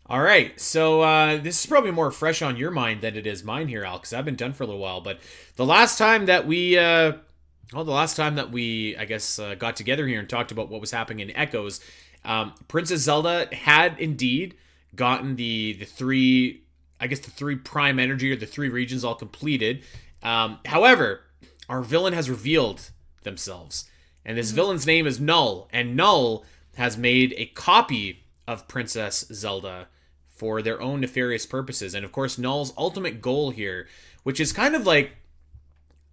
All right, so this is probably more fresh on your mind than it is mine here, Al, because I've been done for a little while. But the last time that we, I guess, got together here and talked about what was happening in Echoes, Princess Zelda had indeed gotten the three, I guess, the three prime energy or the three regions all completed. However, our villain has revealed themselves, and this Hmm. villain's name is Null, and Null has made a copy of Princess Zelda for their own nefarious purposes. And of course, Null's ultimate goal here, which is kind of like,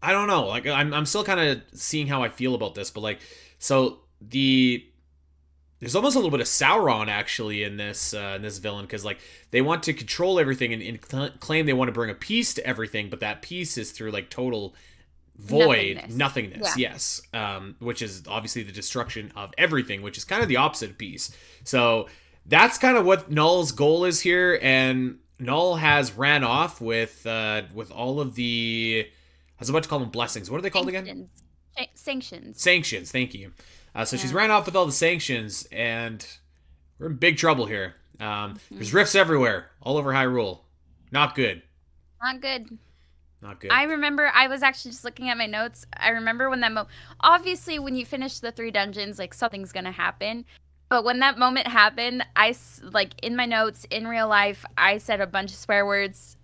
I don't know, like I'm still kind of seeing how I feel about this, but like, so there's almost a little bit of Sauron actually in this villain, because like they want to control everything and claim they want to bring a peace to everything, but that peace is through like total void Nothingness. nothingness, Yeah. yes, which is obviously the destruction of everything, which is kind of the opposite of peace. So that's kind of what Null's goal is here, and Null has ran off with all of the, I was about to call them blessings. What are they called again? Sanctions. Sanctions. Sanctions. Thank you. So she's Yeah. ran off with all the sanctions, and we're in big trouble here. Hmm. There's rifts everywhere, all over Hyrule. Not good. Not good. Not good. I remember I was actually just looking at my notes. I remember when obviously when you finish the three dungeons, like something's gonna happen. But when that moment happened, like in my notes in real life, I said a bunch of swear words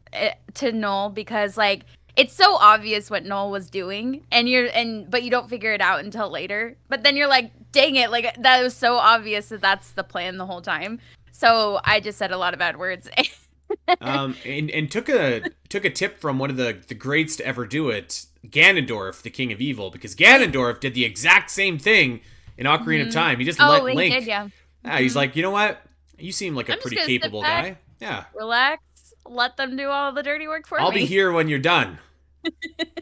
to Noel because like it's so obvious what Noel was doing, and but you don't figure it out until later. But then you're like, dang it, like that was so obvious that that's the plan the whole time. So I just said a lot of bad words. And took a tip from one of the greats to ever do it, Ganondorf, the King of Evil, because Ganondorf did the exact same thing in Ocarina of Hmm. Time. He just Oh, let he did, Link. yeah. He's Hmm. like, you know what? You seem like a I'm just pretty gonna sit capable back, guy. Yeah, relax, let them do all the dirty work for I'll be me. here when you're done.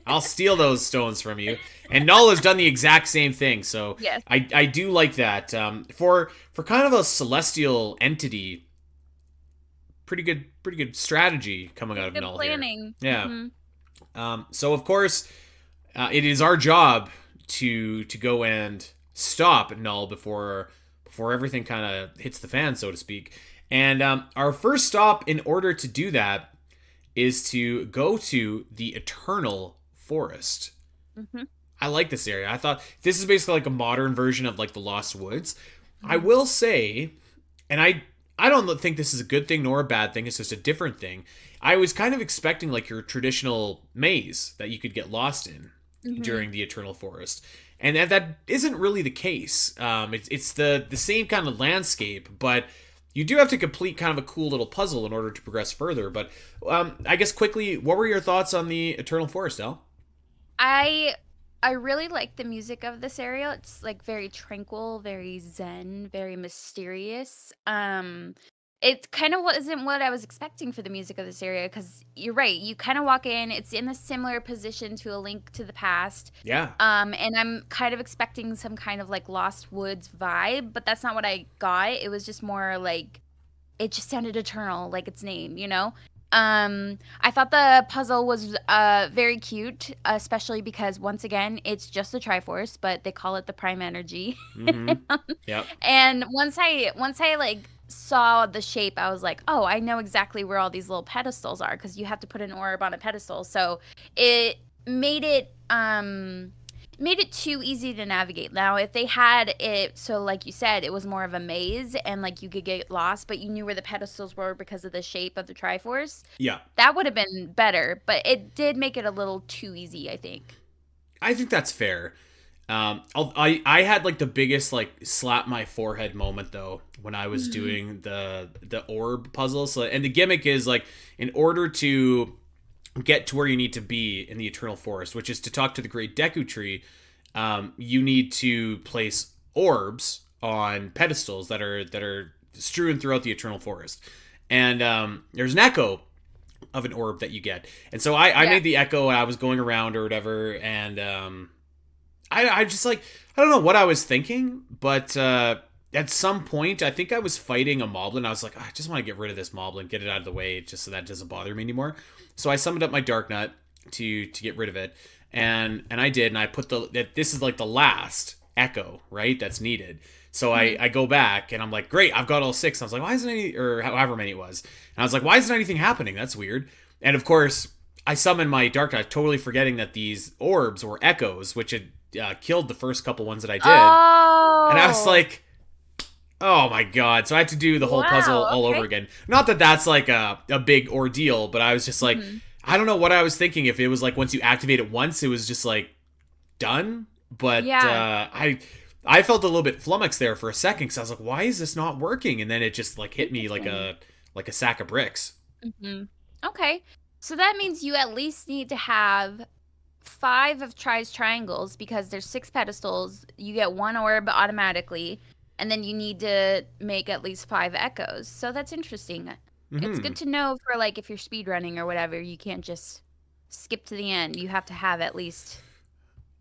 I'll steal those stones from you. And Null has done the exact same thing. So Yes. I do like that. For kind of a celestial entity, pretty good strategy coming out Pretty of good Null here. planning. Yeah. Hmm. So of course, it is our job to go and stop Null before everything kind of hits the fan, so to speak. And our first stop, in order to do that, is to go to the Eternal Forest. Hmm. I like this area. I thought this is basically like a modern version of like the Lost Woods. I Hmm. will say, and I don't think this is a good thing nor a bad thing. It's just a different thing. I was kind of expecting like your traditional maze that you could get lost in Hmm. during the Eternal Forest, and that isn't really the case. It's the same kind of landscape, but you do have to complete kind of a cool little puzzle in order to progress further. But I guess quickly, what were your thoughts on the Eternal Forest, Al? I I really like the music of this area. It's like very tranquil, very zen, very mysterious. It kind of wasn't what I was expecting for the music of this area because you're right. You kind of walk in, it's in a similar position to A Link to the Past. Yeah. And I'm kind of expecting some kind of like Lost Woods vibe, but that's not what I got. It was just more like it just sounded eternal, like its name, you know? I thought the puzzle was very cute, especially because once again, it's just the Triforce, but they call it the Prime Energy. Mm-hmm. Yep. And once I like saw the shape, I was like, "Oh, I know exactly where all these little pedestals are because you have to put an orb on a pedestal." So it made it made it too easy to navigate. Now, if they had it so like you said, it was more of a maze and like you could get lost, but you knew where the pedestals were because of the shape of the Triforce, Yeah. that would have been better, but it did make it a little too easy, I think. I think that's fair. I had like the biggest like slap my forehead moment though when I was doing the orb puzzle. So and the gimmick is like in order to get to where you need to be in the Eternal Forest, which is to talk to the Great Deku Tree, you need to place orbs on pedestals that are strewn throughout the Eternal Forest. And there's an echo of an orb that you get. And so I Yeah. made the echo and I was going around or whatever, and I just like I don't know what I was thinking, but at some point I think I was fighting a moblin. I was like, I just want to get rid of this moblin, get it out of the way, just so that it doesn't bother me anymore. So I summoned up my dark nut to get rid of it, and I did, and I put that this is like the last echo right that's needed. So Mhm. I go back and I'm like, great, I've got all six. And I was like, why isn't any, or however many it was. And I was like, why isn't anything happening? That's weird. And of course, I summoned my Dark Knight, totally forgetting that these orbs were echoes, which had killed the first couple ones that I did. And I was Oh. like, oh my god. So I had to do the whole puzzle Wow. all over Okay. again. Not that that's like a big ordeal, but I was just like, Mhm. I don't know what I was thinking. If it was like once you activate it once, it was just like done. But Yeah. I felt a little bit flummoxed there for a second because I was like, why is this not working? And then it just like hit me Interesting. like a sack of bricks. Mhm. Okay. So that means you at least need to have five of Try's triangles because there's six pedestals. You get one orb automatically, and then you need to make at least five echoes. So that's interesting. It's good Hmm. to know for like if you're speedrunning or whatever, you can't just skip to the end. You have to have at least.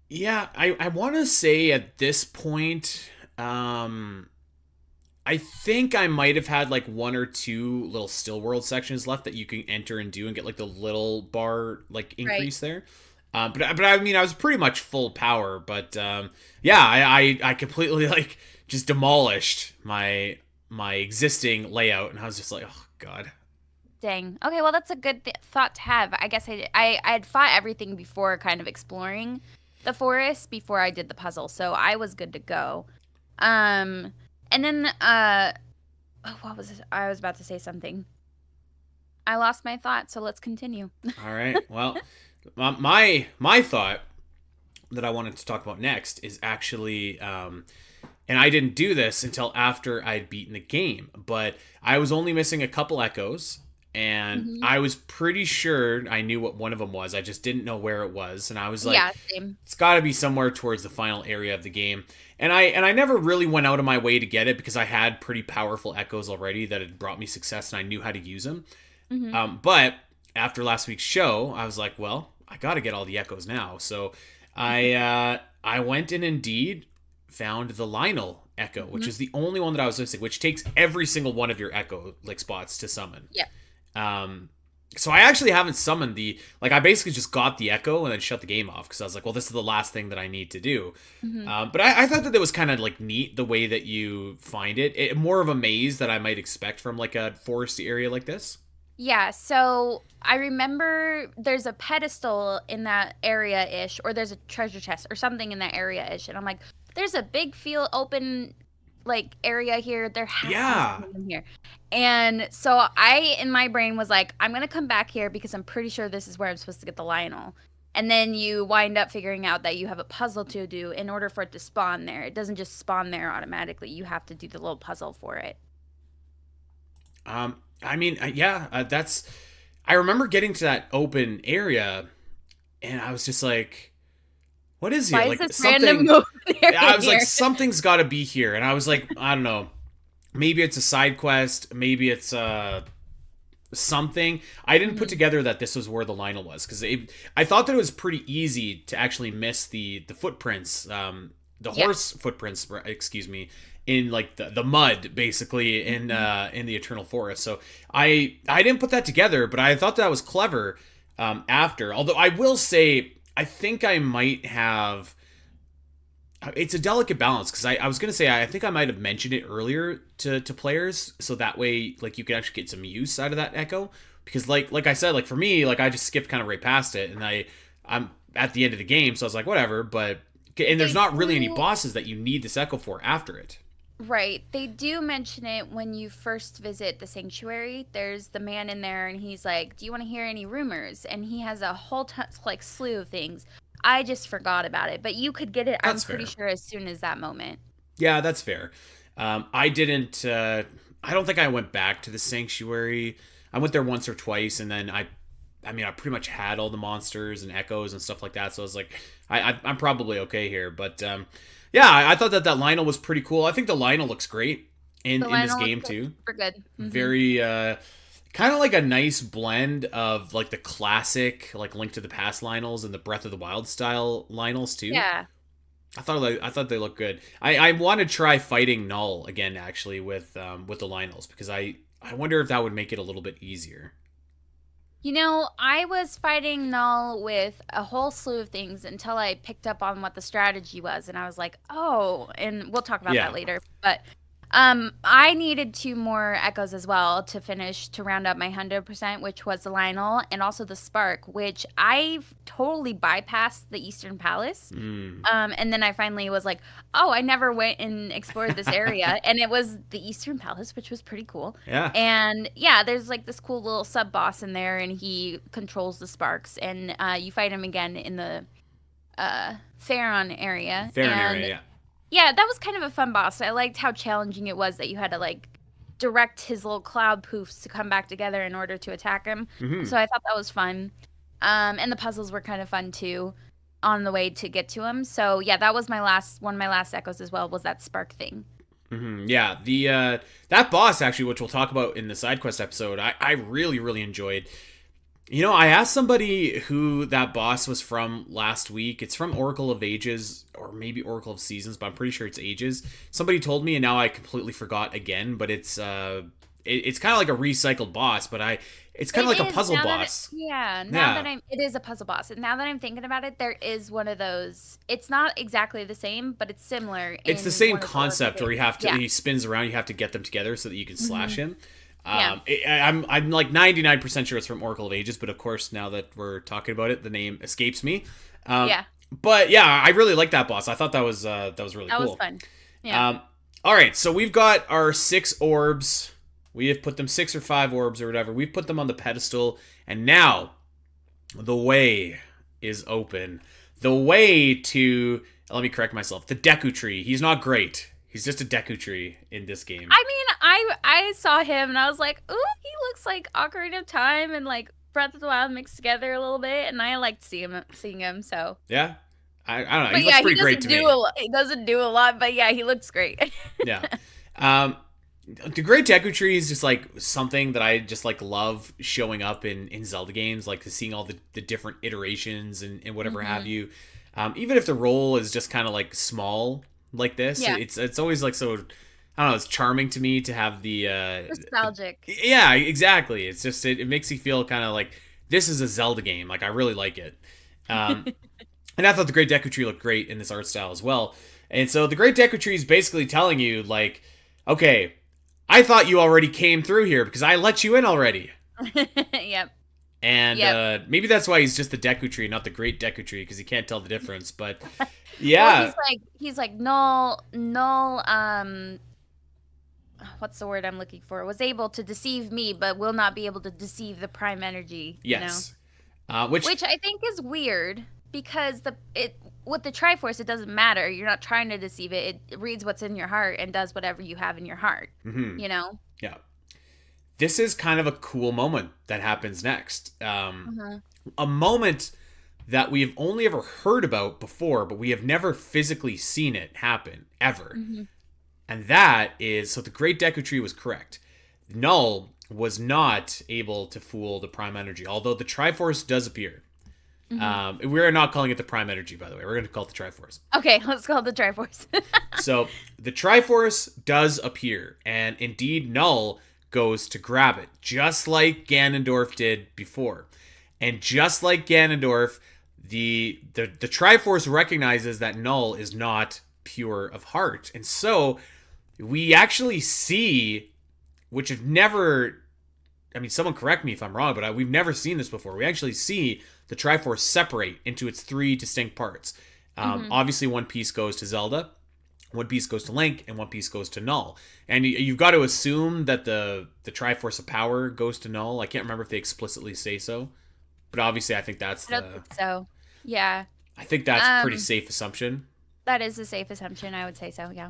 Yeah, I want to say at this point, um, I think I might have had like one or two little still world sections left that you can enter and do and get like the little bar like Right. increase there. But I mean I was pretty much full power. But yeah, I completely like just demolished my existing layout, and I was just like, oh god. Dang. Okay, well that's a good thought to have. I guess I had fought everything before kind of exploring the forest before I did the puzzle. So I was good to go. Um and then oh, what was it? I was about to say something. I lost my thought, so let's continue. All right, well, my thought that I wanted to talk about next is actually and I didn't do this until after I'd beaten the game, but I was only missing a couple echoes, and Hmm. I was pretty sure I knew what one of them was. I just didn't know where it was, and I was like, Yeah, same. it's got to be somewhere towards the final area of the game. And I never really went out of my way to get it because I had pretty powerful echoes already that had brought me success, and I knew how to use them. Hmm. But after last week's show, I was like, well, I got to get all the echoes now. So I went and indeed found the Lynel echo, which Hmm. is the only one that I was missing, which takes every single one of your echo like spots to summon. Yeah. Um, so I actually haven't summoned the like I basically just got the echo and then shut the game off because I was like, well, this is the last thing that I need to do. Hmm. But I thought that it was kind of like neat the way that you find it. More of a maze that I might expect from like a foresty area like this. Yeah, so I remember there's a pedestal in that area-ish, or there's a treasure chest or something in that area-ish, and I'm like, there's a big field open like area here. There has to be Yeah. something in here. And so I in my brain was like, I'm gonna come back here because I'm pretty sure this is where I'm supposed to get the Lionel. And then you wind up figuring out that you have a puzzle to do in order for it to spawn there. It doesn't just spawn there automatically. You have to do the little puzzle for it. I mean, yeah, that's. I remember getting to that open area, and I was just like, "What is here? Why is Like this random something." open I area was like, here? "Something's got to be here," and I was like, "I don't know. Maybe it's a side quest. Maybe it's something." I didn't put Hmm. together that this was where the Lionel was because I thought that it was pretty easy to actually miss the footprints, the Yeah. horse footprints, excuse me, in like the mud basically Mhm. in the Eternal Forest. So I didn't put that together, but I thought that was clever. After, although I will say, I think I might have it's a delicate balance because I was gonna say I think I might have mentioned it earlier to players so that way like you could actually get some use out of that echo because like I said like for me like I just skipped kind of right past it and I'm at the end of the game so I was like whatever but and there's They not really any do, bosses that you need this echo for after it. right. They do mention it when you first visit the sanctuary. There's the man in there, and he's like, "Do you want to hear any rumors?" And he has a whole like slew of things. I just forgot about it, but you could get it. I'm That's pretty fair. sure as soon as that moment. Yeah, that's fair. I didn't. I don't think I went back to the sanctuary. I went there once or twice, and then I mean, I pretty much had all the monsters and echoes and stuff like that. So I was like, I'm probably okay here. But yeah, I thought that that Lionel was pretty cool. I think the Lionel looks great The in this Lionel looks game too. super good. Hmm. Very kind of like a nice blend of like the classic like Link to the Past Lionels and the Breath of the Wild style Lionels too. Yeah. I thought they looked good. I want to try fighting Null again actually with the Lionels because I wonder if that would make it a little bit easier. I was fighting Null with a whole slew of things until I picked up on what the strategy was, and I was like, oh, and we'll talk about that Yeah. later. But I needed two more echoes as well to finish to round up my 100%, which was the Lynel and also the Spark, which I've totally bypassed the Eastern Palace. Mm. And then I finally was like, oh, I never went and explored this area. And it was the Eastern Palace, which was pretty cool. Yeah. And yeah, there's like this cool little sub boss in there, and he controls the sparks. And you fight him again in the Pharaon area. Farron area, And yeah. yeah, that was kind of a fun boss. I liked how challenging it was that you had to like direct his little cloud poofs to come back together in order to attack him. Mm-hmm. So I thought that was fun. And the puzzles were kind of fun too on the way to get to him. So yeah, that was my last one of my last echoes as well was that spark thing. Mm-hmm. Yeah, the that boss actually, which we'll talk about in the side quest episode, I really really enjoyed. I asked somebody who that boss was from last week. It's from Oracle of Ages or maybe Oracle of Seasons, but I'm pretty sure it's Ages. Somebody told me, and now I completely forgot again. But it's kind of like a recycled boss, but it's kind of It like a is puzzle now that boss. now Yeah, that it is a puzzle boss. And now that I'm thinking about it, there is one of those. It's not exactly the same, but it's similar it's the in same one of the Oracle concept where you pages. have to Yeah. he spins around. You have to get them together so that you can slash Hmm. him. Yeah. I'm like 99% sure it's from Oracle of Ages, but of course now that we're talking about it, the name escapes me. Um, Yeah. but yeah, I really like that boss. I thought that was really That was cool. fun. Yeah. All right, so we've got our 6 orbs. We have put them 6 or 5 orbs or whatever. We've put them on the pedestal, and now the way is open. The way to let me correct myself. The Deku Tree. He's not great. He's just a Deku Tree in this game. I mean, I saw him and I was like, ooh, he looks like Ocarina of Time and like Breath of the Wild mixed together a little bit, and I liked seeing him. So, Yeah, I don't know. but He looks yeah, he pretty great doesn't to do me. he doesn't do a lot, but yeah, he looks great. Yeah. Um, the Great Deku Tree is just like something that I just like love showing up in Zelda games, like seeing all the different iterations and whatever have Hmm. you. Even if the role is just kind of like small like this, Yeah, it's always like so. I don't know. It's charming to me to have the nostalgic. yeah, exactly. It's just it makes you feel kind of like this is a Zelda game. Like I really like it. Um, and I thought the Great Deku Tree looked great in this art style as well. And so the Great Deku Tree is basically telling you, like, okay, I thought you already came through here because I let you in already. Yep. And Yep. maybe that's why he's just the Deku Tree, not the Great Deku Tree, because he can't tell the difference. But Well, yeah, he's like null what's the word I'm looking for? Was able to deceive me, but will not be able to deceive the prime energy. yes. Which, Which I think is weird because the it with the Triforce it doesn't matter. You're not trying to deceive it. It reads what's in your heart and does whatever you have in your heart. mhm, You know? yeah. This is kind of a cool moment that happens next. Mhm. A moment that we've only ever heard about before, but we have never physically seen it happen ever. Mhm. And that is so the Great Deku Tree was correct. Null was not able to fool the Prime Energy, although the Triforce does appear. Mhm. We're not calling it the Prime Energy, by the way. We're going to call it the Triforce. Okay, let's call it the Triforce. So the Triforce does appear, and indeed Null goes to grab it, just like Ganondorf did before. And just like Ganondorf, the Triforce recognizes that Null is not pure of heart. And so we actually see, which have never, I mean, someone correct me if I'm wrong, but we've never seen this before. We actually see the Triforce separate into its 3 distinct parts. Mhm. Obviously, one piece goes to Zelda, one piece goes to Link, and one piece goes to Null. And you've got to assume that the Triforce of Power goes to Null. I can't remember if they explicitly say so, but obviously, I don't think so. Yeah. I think that's a pretty Um safe assumption. that is a safe assumption. I would say so, yeah.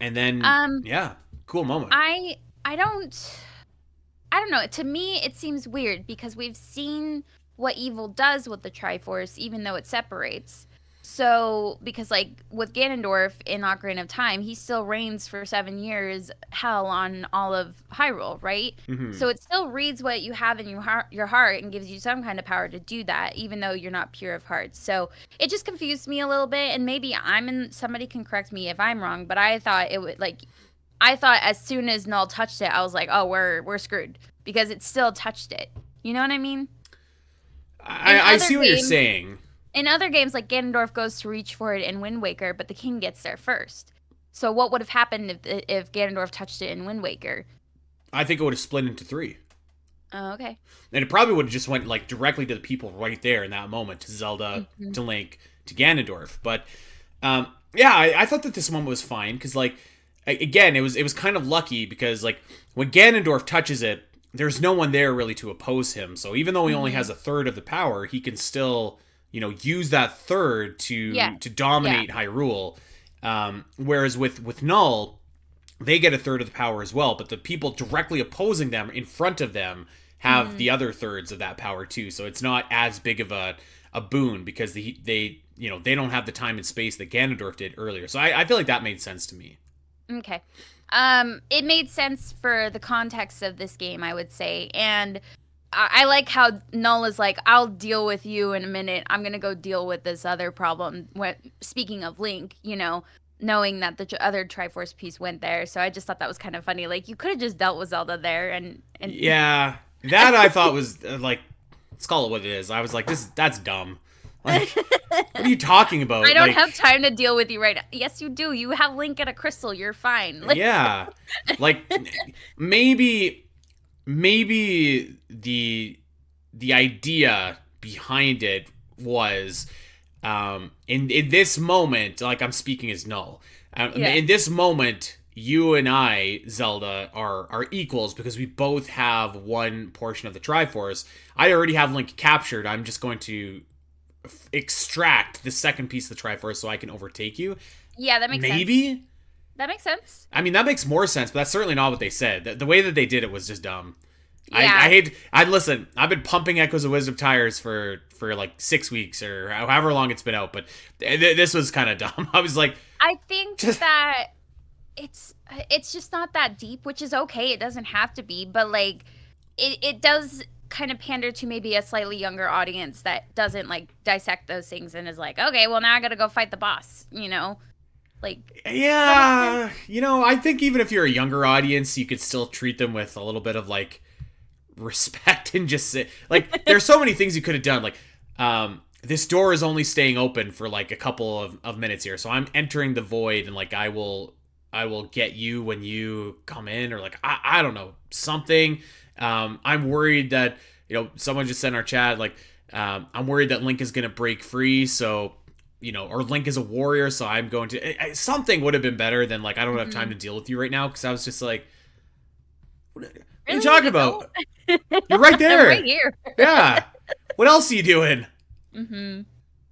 And then, Um yeah, cool moment. I I don't know. To me, it seems weird because we've seen what evil does with the Triforce, even though it separates. So, because like with Ganondorf in Ocarina of Time, he still reigns for 7 years, hell on all of Hyrule, right? Hmm. So it still reads what you have in your heart and gives you some kind of power to do that, even though you're not pure of heart. So it just confused me a little bit, and maybe I'm in. Somebody can correct me if I'm wrong, but I thought it would like I thought as soon as Null touched it, I was like, oh, we're screwed because it still touched it. You know what I mean? In I other see what you're games, saying. in other games, like Ganondorf goes to reach for it in Wind Waker, but the king gets there first. So what would have happened if Ganondorf touched it in Wind Waker? I think it would have split into three. Oh, okay. And it probably would have just went like directly to the people right there in that moment, to Zelda, Hmm. to Link, to Ganondorf. But yeah, I thought that this moment was fine because like again, it was kind of lucky because like when Ganondorf touches it, there's no one there really to oppose him. So even though he only Hmm. has a third of the power, he can still use that third Yeah. to Yeah. dominate Hyrule. Whereas with Null, they get a third of the power as well, but the people directly opposing them in front of them have Hmm. the other thirds of that power too. So it's not as big of a boon because they don't have the time and space that Ganondorf did earlier. So I feel like that made sense to me. Okay. It made sense for the context of this game, I would say. And I like how Null is like, I'll deal with you in a minute. I'm gonna go deal with this other problem. Speaking of Link, knowing that the other Triforce piece went there, so I just thought that was kind of funny. Like you could have just dealt with Zelda there, and Yeah, that I thought was like, let's call it what it is. I was like, that's dumb. Like, what are you talking I about? don't Like, have time to deal with you right now. Yes, you do. You have Link and a crystal. You're fine. Like, yeah, like maybe the idea behind it was in this moment, like I'm speaking as Null. yeah, In this moment, you and I, Zelda, are equals because we both have one portion of the Triforce. I already have Link captured. I'm just going to extract the second piece of the Triforce so I can overtake you. yeah, that makes sense. Maybe. That makes sense. I mean, that makes more sense, but that's certainly not what they said. The way that they did it was just dumb. I Yeah, hate. Listen. I've been pumping Echoes of Wisdom tires for like 6 weeks or however long it's been out, but this was kind of dumb. I was like, I think just that it's just not that deep, which is okay. It doesn't have to be, but like it does kind of pander to maybe a slightly younger audience that doesn't like dissect those things and is like, okay, well now I gotta go fight the boss. Like does that make sense? yeah. I think even if you're a younger audience, you could still treat them with a little bit of like respect and just say like there's so many things you could have done. Like this door is only staying open for like a couple of minutes here, so I'm entering the void and like I will get you when you come in, or like I don't know, something. I'm worried that someone just said in our chat like I'm worried that Link is gonna break free, so or Link is a warrior, so I'm going to something would have been better than like I don't have time to Mhm. deal with you right now, because I was just like, what are you Really? talking You don't? about? You're right I'm right there. here. Yeah. What else are you doing? Hmm.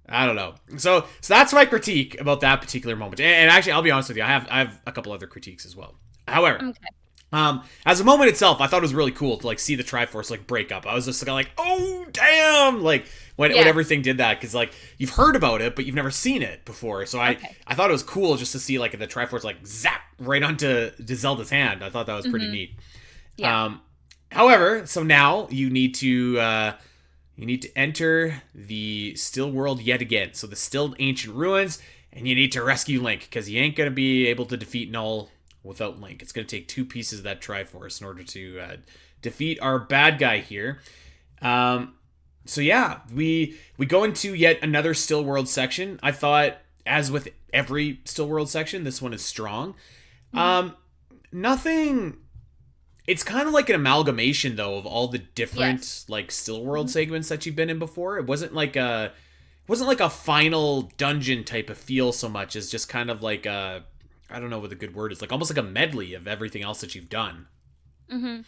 I don't know. So that's my critique about that particular moment. And actually, I'll be honest with you, I have a couple other critiques as well. However, Okay. as a moment itself, I thought it was really cool to like see the Triforce like break up. I was just kind of like, oh damn, like when Yeah. everything did that, because like you've heard about it, but you've never seen it before. So Okay. I thought it was cool just to see like the Triforce like zap right onto Zelda's hand. I thought that was pretty Hmm. neat. Yeah. Um, however, so now you need to enter the still world yet again. So the still ancient ruins, and you need to rescue Link because you ain't gonna be able to defeat Null without Link. It's gonna take two pieces of that Triforce in order to defeat our bad guy here. So yeah, we go into yet another still world section. I thought, as with every still world section, this one is strong. Hmm. Nothing. It's kind of like an amalgamation though of all the different Yes. like still world Hmm. segments that you've been in before. It wasn't like a final dungeon type of feel so much as just kind of like a, I don't know what the good word is, like almost like a medley of everything else that you've done. Hmm.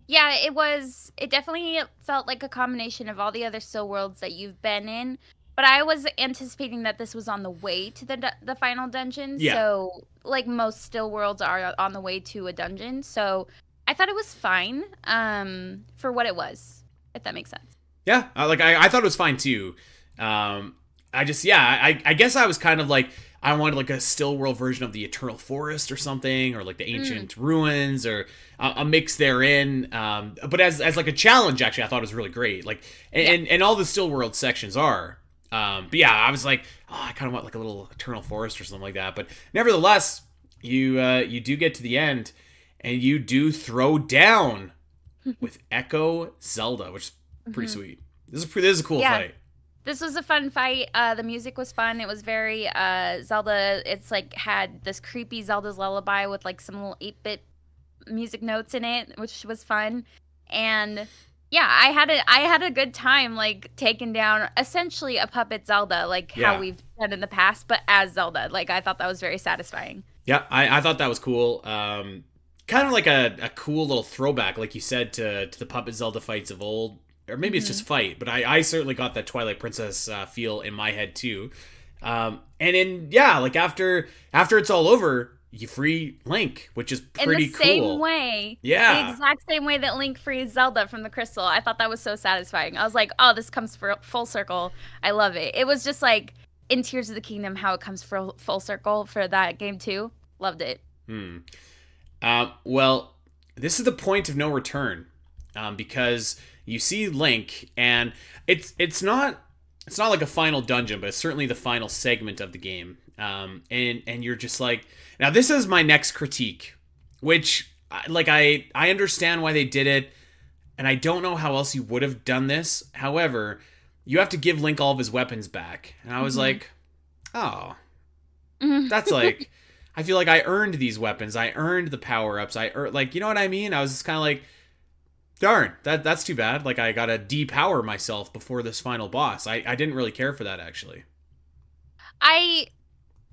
Yeah, it was. It definitely felt like a combination of all the other still worlds that you've been in. But I was anticipating that this was on the way to the final dungeon. Yeah. So, like most still worlds are on the way to a dungeon. So, I thought it was fine. For what it was, if that makes sense. Yeah, I thought it was fine too. I just yeah, I guess I was kind of like I wanted like a still world version of the Eternal Forest or something, or like the Mm, ancient ruins, or a mix therein. But as like a challenge, actually, I thought it was really great. Like yeah. and all the still world sections are. But yeah, I was like, oh, I kind of want like a little Eternal Forest or something like that. But nevertheless, you do get to the end, and you do throw down with Echo Zelda, which pretty Hmm. sweet. This is a cool Yeah. fight. This was a fun fight. The music was fun. It was very Zelda. It's like had this creepy Zelda's lullaby with like some little 8-bit music notes in it, which was fun. And yeah, I had a good time like taking down essentially a puppet Zelda, like how Yeah. we've done in the past, but as Zelda. Like I thought that was very satisfying. Yeah, I thought that was cool. Kind of like a cool little throwback, like you said, to the Puppet Zelda fights of old. Or maybe it's Hmm. just fight, but I certainly got that Twilight Princess feel in my head too. And then yeah, like after it's all over, you free Link, which is In the pretty same cool. way, the Yeah. exact same way that Link frees Zelda from the crystal. I thought that was so satisfying. I was like, oh, this comes for full circle. I love it. It was just like in Tears of the Kingdom how it comes for full circle for that game too. Loved it. Hmm. Well, this is the point of no return, because you see Link, and it's not like a final dungeon, but it's certainly the final segment of the game. And you're just like, now this is my next critique, which I understand why they did it, and I don't know how else you would have done this. However, you have to give Link all of his weapons back, and I was Hmm. like, oh, that's like, I feel like I earned these weapons. I earned the power ups. Like, you know what I mean? I was just kind of like, darn, that's too bad. Like, I gotta depower myself before this final boss. I didn't really care for that, actually. I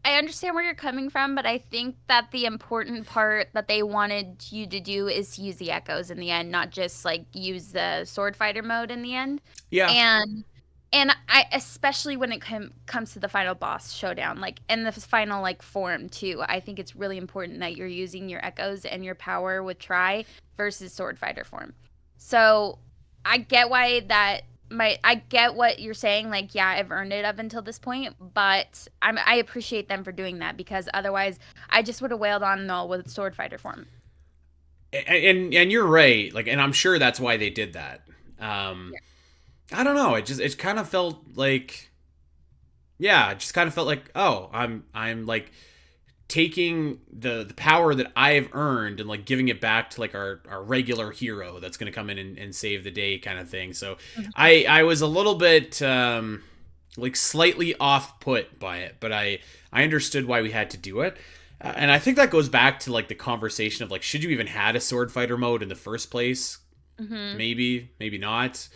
I understand where you're coming from, but I think that the important part that they wanted you to do is use the echoes in the end, not just like use the sword fighter mode in the end. Yeah. And I especially when it comes to the final boss showdown, like in the final like form too. I think it's really important that you're using your echoes and your power with try versus sword fighter form. So I get why that I get what you're saying. Like, yeah, I've earned it up until this point, but I appreciate them for doing that because otherwise, I just would have wailed on Null with sword fighter form. And you're right. Like, and I'm sure that's why they did that. Um, Yeah. I don't know. It kind of felt like, yeah, it just kind of felt like, oh, I'm like taking the power that I've earned and like giving it back to like our regular hero that's going to come in and save the day kind of thing. So Mhm. I was a little bit like slightly off put by it, but I understood why we had to do it. And I think that goes back to like the conversation of like, should you even had a sword fighter mode in the first place? Mhm. Maybe not.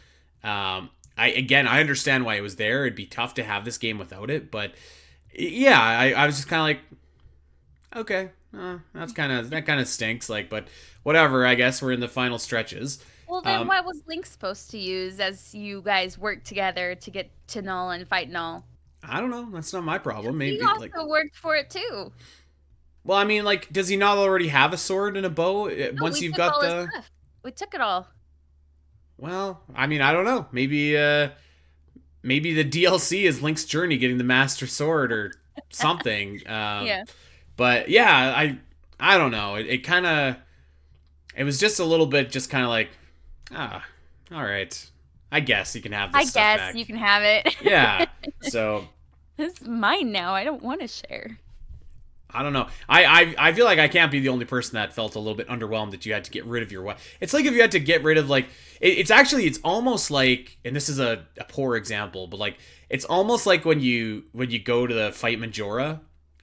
I understand why it was there. It'd be tough to have this game without it, but yeah, I was just kind of like, okay, that kind of stinks. Like, but whatever. I guess we're in the final stretches. Well, then Um, what was Link supposed to use as you guys worked together to get to Null and fight Null? I don't know. That's not my problem. He Maybe like, also worked for it too. well, I mean, like, does he not already have a sword and a bow No, once we you've took got all his the? stuff. We took it all. Well, I mean, I don't know. Maybe the DLC is Link's journey getting the Master Sword or something. Yeah. But yeah, I don't know. It kind of it was just a little bit just kind of like, ah, all right. I guess you can have I this stuff guess back. you can have it. Yeah. So It's mine now. I don't want to share. I don't know. I feel like I can't be the only person that felt a little bit underwhelmed that you had to get rid of your what. It's like if you had to get rid of like it's almost like, and this is a poor example, but like it's almost like when you go to the fight Majora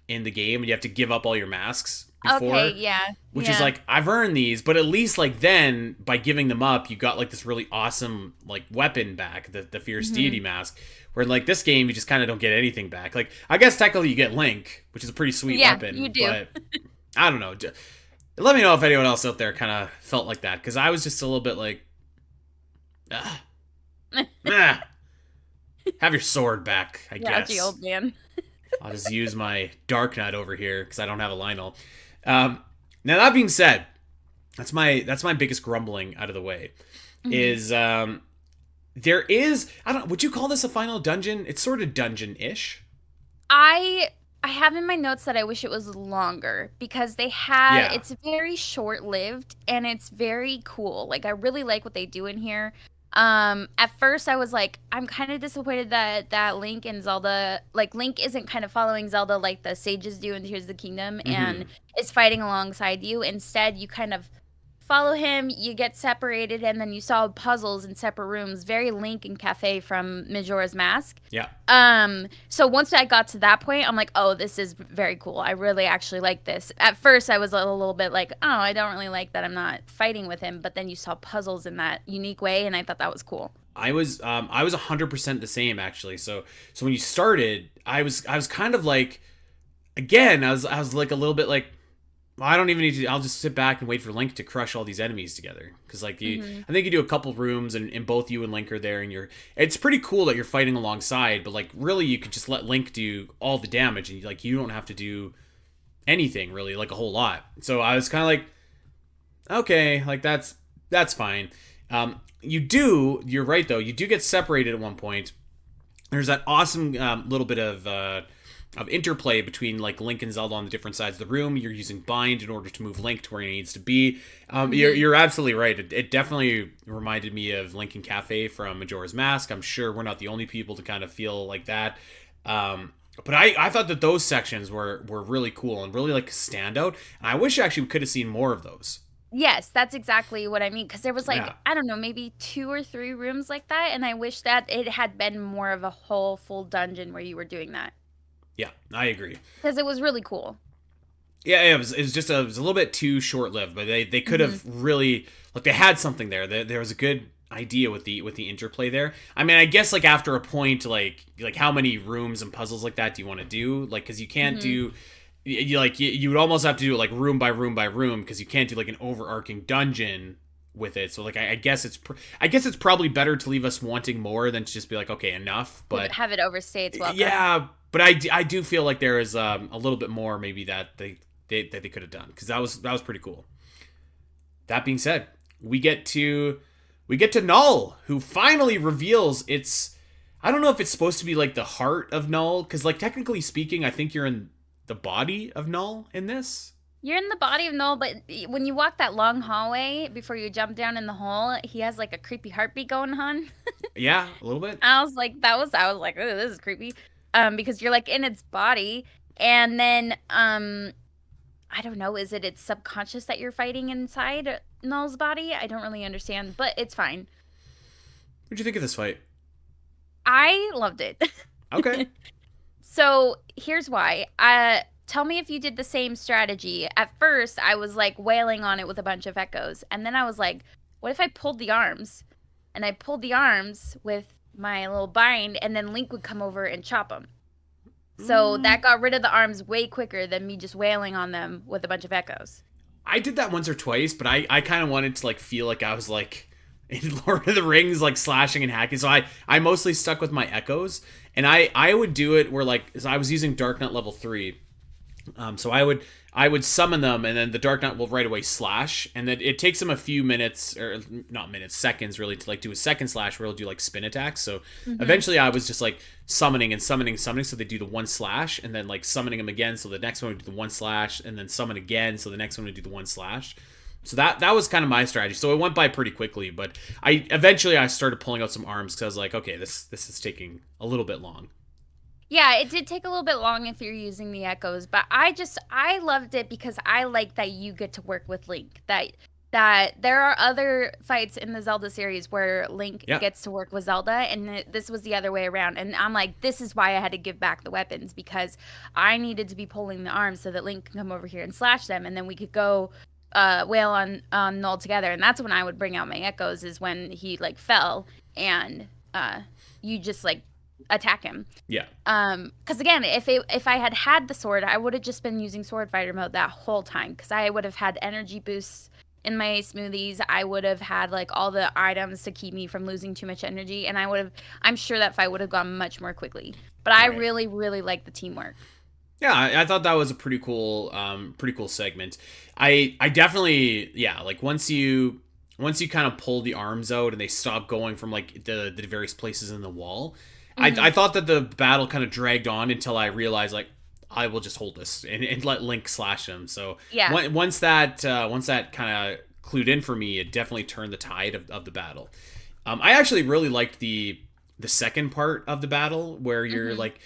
in the game and you have to give up all your masks Okay, before, yeah. which is Yeah. like I've earned these, but at least like then by giving them up, you got like this really awesome like weapon back, the fierce Hmm. deity mask. Where in like this game, you just kind of don't get anything back. Like I guess technically you get Link, which is a pretty sweet Yeah, you weapon, do. but I don't know. Let me know if anyone else out there kind of felt like that because I was just a little bit like, ah, ah, have your sword back. I Grouchy guess old man. I'll just use my Dark Knight over here because I don't have a Lynel. Um, now that being said, that's my biggest grumbling out of the way. Hmm. Is there is I don't would you call this a final dungeon? It's sort of dungeon-ish. I I have in my notes that I wish it was longer because Yeah. it's very short-lived and it's very cool. Like I really like what they do in here. At first I was like I'm kind of disappointed that Link and Zelda like Link isn't kind of following Zelda like the sages do in Tears of the Kingdom and Mm-hmm. is fighting alongside you. Instead, you kind of follow him, you get separated, and then you solve puzzles in separate rooms. Very Link and Cafe from Majora's Mask. Yeah. So once I got to that point, I'm like, oh, this is very cool. I really actually like this. At first, I was a little bit like, oh, I don't really like that I'm not fighting with him. But then you saw puzzles in that unique way, and I thought that was cool. I was 100% the same actually. So when you started, I was kind of like, again, I was like a little bit like, well, I don't even need to. I'll just sit back and wait for Link to crush all these enemies together. Because like Hmm. I think you do a couple rooms and both you and Link are there, and it's pretty cool that you're fighting alongside. But like really, you could just let Link do all the damage, and like you don't have to do anything really, like a whole lot. So I was kind of like, okay, like that's fine. You're right though. You do get separated at one point. There's that awesome little bit of interplay between like Link and Zelda on the different sides of the room. You're using bind in order to move Link to where he needs to be. You're, Hmm. you're absolutely right. It definitely reminded me of Link and Cafe from Majora's Mask. I'm sure we're not the only people to kind of feel like that. But I thought that those sections were really cool and really like a standout. And I wish actually we could have seen more of those. Yes, that's exactly what I mean. Because there was like, Yeah. I don't know, maybe two or three rooms like that. And I wish that it had been more of a whole full dungeon where you were doing that. Yeah, I agree. Because it was really cool. Yeah, it was a little bit too short lived, but they could Hmm. have really like they had something there. There was a good idea with the interplay there. I mean, I guess like after a point, like how many rooms and puzzles like that do you want to do? Like, because you can't Hmm. do you would almost have to do it like room by room by room because you can't do like an overarching dungeon with it. So like I guess I guess it's probably better to leave us wanting more than to just be like okay enough. But Have it overstay its welcome. yeah, but I do feel like there is a little bit more maybe that they could have done because that was pretty cool. That being said, we get to Null, who finally reveals its. I don't know if it's supposed to be like the heart of Null, because like technically speaking, I think you're in the body of Null in this. You're in the body of Noel, but when you walk that long hallway before you jump down in the hole, he has like a creepy heartbeat going on. Yeah, a little bit. I was like, I was like, oh, this is creepy. Because you're like in its body, and then I don't know, is it its subconscious that you're fighting inside Null's body? I don't really understand, but it's fine. What'd you think of this fight? I loved it. Okay. So here's why. Tell me if you did the same strategy. At first, I was like wailing on it with a bunch of echoes, and then I was like, what if I pulled the arms? And I pulled the arms with my little bind, and then Link would come over and chop them. So Mm, that got rid of the arms way quicker than me just wailing on them with a bunch of echoes. I did that once or twice, but I kind of wanted to like feel like I was like in Lord of the Rings, like slashing and hacking. So I mostly stuck with my echoes, and I would do it where like so I was using Dark Knight level 3. So I would summon them, and then the Dark Knight will right away slash, and then it takes him a few minutes or not minutes, seconds really to like do a second slash where he'll do like spin attacks. So Hmm. eventually, I was just like summoning and summoning, summoning, so they do the one slash, and then like summoning them again, so the next one would do the one slash, and then summon again, so the next one would do the one slash. So that was kind of my strategy. So it went by pretty quickly, but I started pulling out some arms because I was like, okay, this is taking a little bit long. Yeah, it did take a little bit long if you're using the echoes, but I loved it because I like that you get to work with Link. That there are other fights in the Zelda series where Link Yeah. gets to work with Zelda, and this was the other way around. And I'm like, this is why I had to give back the weapons because I needed to be pulling the arms so that Link can come over here and slash them, and then we could go wail on Null together. And that's when I would bring out my echoes is when he like fell and you just like attack him. Yeah. Because again, if I had had the sword, I would have just been using sword fighter mode that whole time because I would have had energy boosts in my smoothies. I would have had like all the items to keep me from losing too much energy, and I'm sure that fight would have gone much more quickly. But I Right. really, really like the teamwork. Yeah, I thought that was a pretty cool segment. I definitely, yeah, like once you kind of pull the arms out and they stop going from like the various places in the wall, Hmm. I thought that the battle kind of dragged on until I realized like I will just hold this and let Link slash him. So Yeah. once that kind of clued in for me, it definitely turned the tide of the battle. I actually really liked the second part of the battle where you're Hmm. like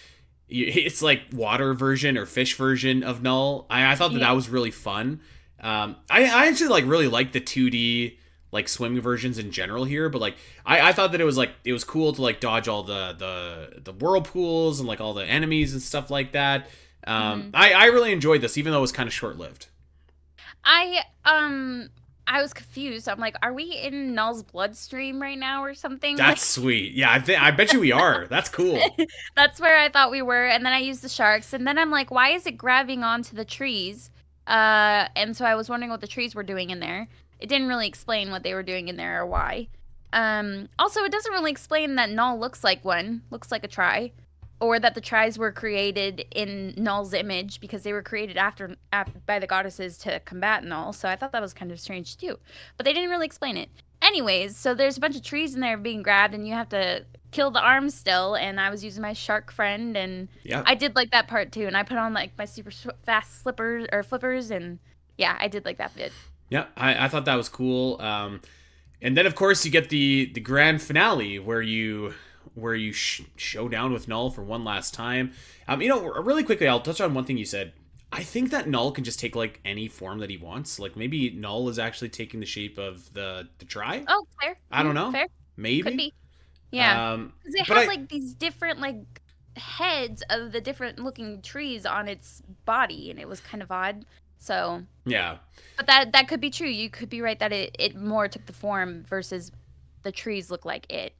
it's like water version or fish version of Null. I thought that Yeah. that was really fun. I actually like really like the 2D like swimming versions in general here, but like I thought that it was cool to like dodge all the whirlpools and like all the enemies and stuff like that. Hmm. I really enjoyed this, even though it was kind of short lived. I um I was confused. I'm like, are we in Null's bloodstream right now or something? That's Like sweet. Yeah, I bet you we are. That's cool. that's where I thought we were. And then I used the sharks, and then I'm like, why is it grabbing onto the trees? And so I was wondering what the trees were doing in there. It didn't really explain what they were doing in there or why. Also, it doesn't really explain that Null looks like one, looks like a try, or that the tries were created in Null's image because they were created after by the goddesses to combat Null. So I thought that was kind of strange too. But they didn't really explain it. Anyways, so there's a bunch of trees in there being grabbed, and you have to kill the arms still. And I was using my shark friend, and Yeah. I did like that part too. And I put on like my super fast slippers or flippers, and yeah, I did like that bit. Yeah, I thought that was cool. And then of course you get the grand finale where you show down with Null for one last time. You know, really quickly, I'll touch on one thing you said. I think that Null can just take like any form that he wants. Like maybe Null is actually taking the shape of the Try. Oh, fair. I don't know. Fair. Could Maybe. be. Yeah. Because it But had like these different like heads of the different looking trees on its body, and it was kind of odd. So, yeah. but that could be true. You could be right that it more took the form versus the trees look like it.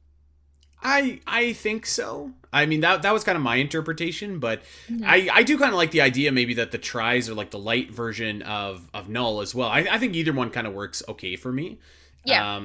I think so. I mean that was kind of my interpretation, but Hmm. I do kind of like the idea maybe that the tries are like the light version of Null as well. I think either one kind of works okay for me. Yeah.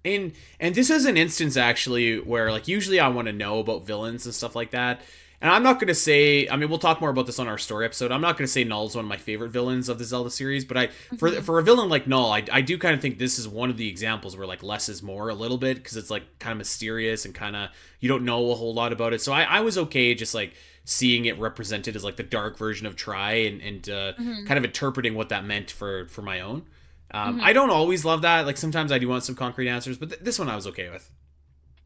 And this is an instance actually where like usually I want to know about villains and stuff like that. And I'm not going to say, I mean, we'll talk more about this on our story episode. I'm not going to say Null's one of my favorite villains of the Zelda series, but Hmm. for a villain like Null, I do kind of think this is one of the examples where like less is more a little bit because it's like kind of mysterious and kind of you don't know a whole lot about it. So I was okay just like seeing it represented as like the dark version of Try and Hmm. kind of interpreting what that meant for my own. I Hmm. don't always love that. Like sometimes I do want some concrete answers, but this one I was okay with.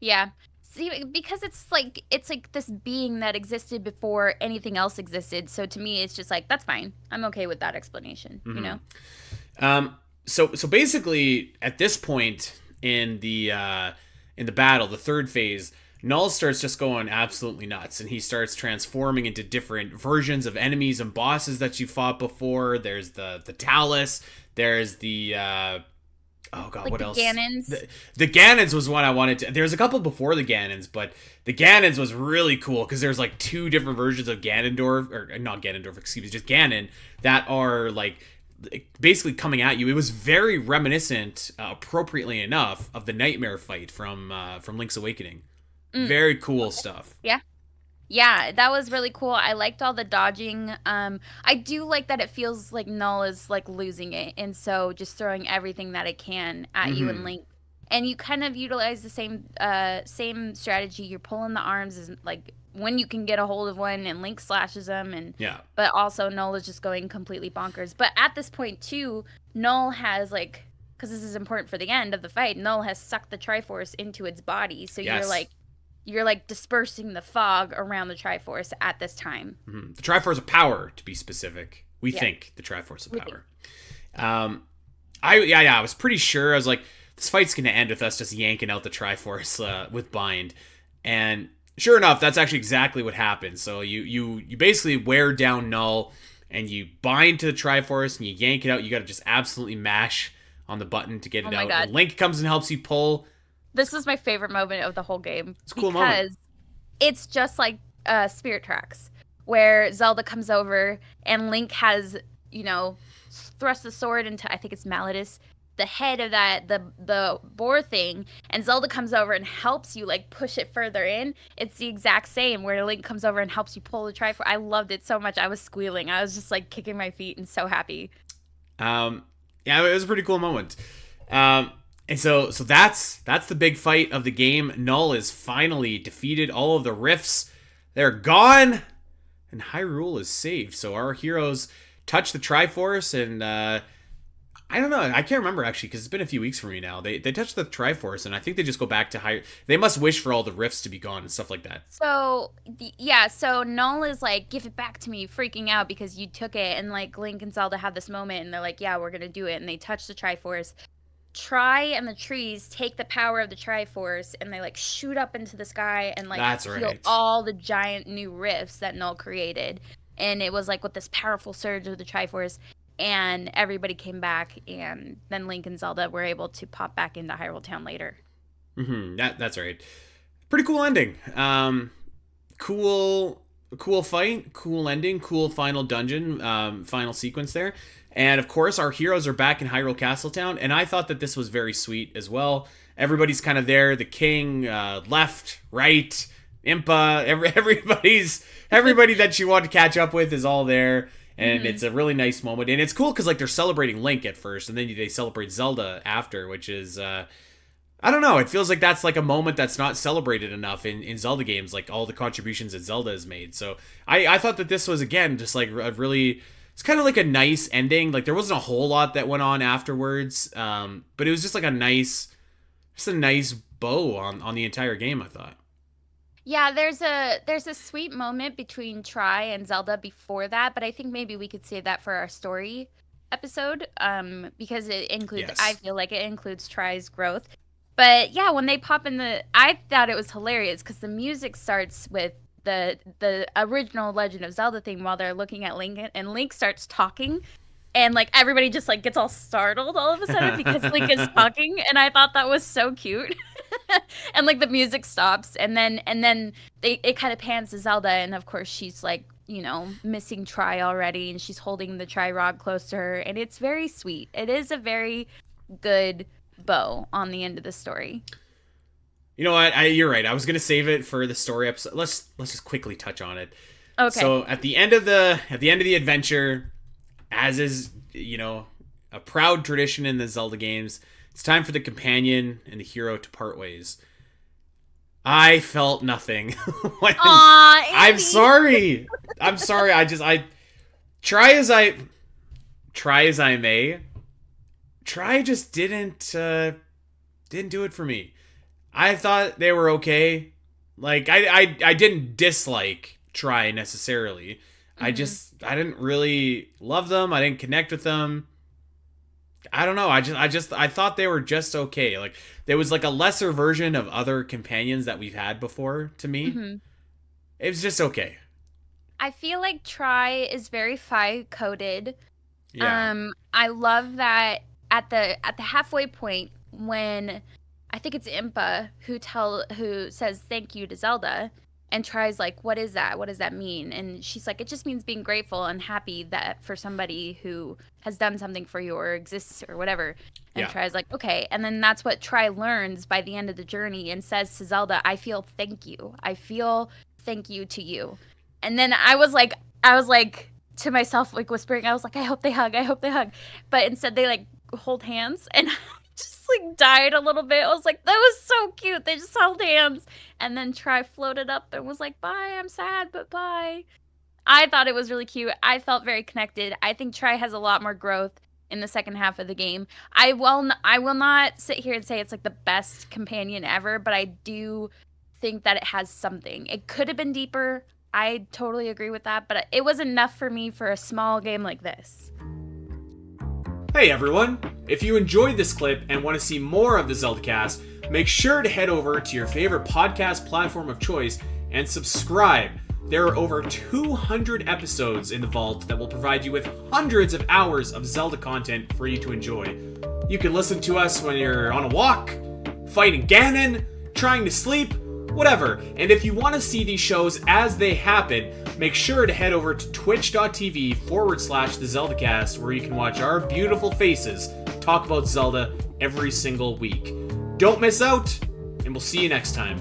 Yeah. See, because it's like this being that existed before anything else existed. So to me, it's just like that's fine. I'm okay with that explanation. You Hmm. know. So basically, at this point in the battle, the third phase, Null starts just going absolutely nuts, and he starts transforming into different versions of enemies and bosses that you fought before. There's the Talus. There's the oh god, Like what the else? Ganons. The Ganons was what I wanted to. There's a couple before the Ganons, but the Ganons was really cool because there's like two different versions of Ganondorf, or not Ganondorf, excuse me, just Ganon that are like basically coming at you. It was very reminiscent, appropriately enough, of the Nightmare fight from Link's Awakening. Mm, Very cool stuff. yeah. Yeah, that was really cool. I liked all the dodging. I do like that it feels like Null is like losing it, and so just throwing everything that it can at you and Hmm. Link. And you kind of utilize the same strategy. You're pulling the arms is like when you can get a hold of one, and Link slashes them, and Yeah. but also Null is just going completely bonkers. But at this point too, Null has like because this is important for the end of the fight. Null has sucked the Triforce into its body, so Yes. you're like dispersing the fog around the Triforce at this time. Hmm. The Triforce of Power, to be specific. We Yeah, think the Triforce of we think. Power. Um, I was pretty sure. I was like, this fight's gonna end with us just yanking out the Triforce with Bind, and sure enough, that's actually exactly what happens. So you basically wear down Null, and you bind to the Triforce, and you yank it out. You got to just absolutely mash on the button to get Oh it my out, and god. Link comes and helps you pull. This is my favorite moment of the whole game It's a cool moment. because it's just like Spirit Tracks, where Zelda comes over and Link has, you know, thrust the sword into I think it's Malladus, the head of the boar thing, and Zelda comes over and helps you like push it further in. It's the exact same where Link comes over and helps you pull the Triforce. I loved it so much. I was squealing. I was just like kicking my feet and so happy. Um, yeah, it was a pretty cool moment. Um, and so that's the big fight of the game. Null is finally defeated. All of the rifts, they're gone, and Hyrule is saved. So our heroes touch the Triforce, and I don't know. I can't remember actually because it's been a few weeks for me now. They touched the Triforce, and I think they just go back to higher. They must wish for all the rifts to be gone and stuff like that. So yeah, so Null is like, give it back to me, freaking out because you took it, and like Link and Zelda have this moment, and they're like, yeah, we're gonna do it, and they touch the Triforce. Tri and the trees take the power of the Triforce, and they like shoot up into the sky and like That's heal right. all the giant new rifts that Null created, and it was like with this powerful surge of the Triforce. And everybody came back, and then Link and Zelda were able to pop back into Hyrule Town later. That's right. Pretty cool ending. Cool fight, cool ending, cool final dungeon, final sequence there. And of course, our heroes are back in Hyrule Castletown, and I thought that this was very sweet as well. Everybody's kind of there. The king, left, right, Impa, everybody that you want to catch up with is all there. And it's a really nice moment. And it's cool because like they're celebrating Link at first, and then they celebrate Zelda after, which is I don't know. It feels like that's like a moment that's not celebrated enough in Zelda games, like all the contributions that Zelda has made. So I thought that this was, again, just like a really, it's kind of like a nice ending. Like there wasn't a whole lot that went on afterwards, but it was just like a nice bow on the entire game, I thought. Yeah, there's a sweet moment between Tri and Zelda before that, but I think maybe we could save that for our story episode, because it includes, Yes. I feel like it includes Tri's growth. But yeah, when they pop in I thought it was hilarious because the music starts with the original Legend of Zelda theme while they're looking at Link, and Link starts talking, and like everybody just like gets all startled all of a sudden because Link is talking, and I thought that was so cute. And like the music stops, and then it kind of pans to Zelda, and of course she's like, you know, missing Tri already, and she's holding the Tri rod close to her, and it's very sweet. It is a very good bow on the end of the story. You know what? You're right. I was gonna save it for the story episode. Let's just quickly touch on it. Okay. So at the end of the adventure, as is, you know, a proud tradition in the Zelda games, it's time for the companion and the hero to part ways. I felt nothing. Aw, I'm Andy. sorry. I try as I may. Try just didn't do it for me. I thought they were okay. Like I didn't dislike Try necessarily. I didn't really love them. I didn't connect with them. I don't know. I thought they were just okay. Like there was like a lesser version of other companions that we've had before to me. It was just okay. I feel like Tri is very Fi coded. Yeah. I love that at the halfway point when I think it's Impa who says thank you to Zelda, and Tri's like, what is that? What does that mean? And she's like, it just means being grateful and happy that for somebody who has done something for you or exists or whatever. And Tri's like, okay. And then that's what Tri learns by the end of the journey and says to Zelda, I feel thank you. I feel thank you to you. And then I was like to myself, like whispering, I was like, I hope they hug. I hope they hug. But instead they like hold hands, and I just like died a little bit. I was like, that was so cute. They just held hands, and then Tri floated up and was like, bye, I'm sad, but bye. I thought it was really cute. I felt very connected. I think Tri has a lot more growth in the second half of the game. I will not sit here and say it's like the best companion ever, but I do think that it has something. It could have been deeper. I totally agree with that, but it was enough for me for a small game like this. Hey everyone! If you enjoyed this clip and want to see more of the Zelda cast, make sure to head over to your favorite podcast platform of choice and subscribe. There are over 200 episodes in the vault that will provide you with hundreds of hours of Zelda content for you to enjoy. You can listen to us when you're on a walk, fighting Ganon, trying to sleep, whatever. And if you want to see these shows as they happen, make sure to head over to twitch.tv/the ZeldaCast, where you can watch our beautiful faces talk about Zelda every single week. Don't miss out, and we'll see you next time.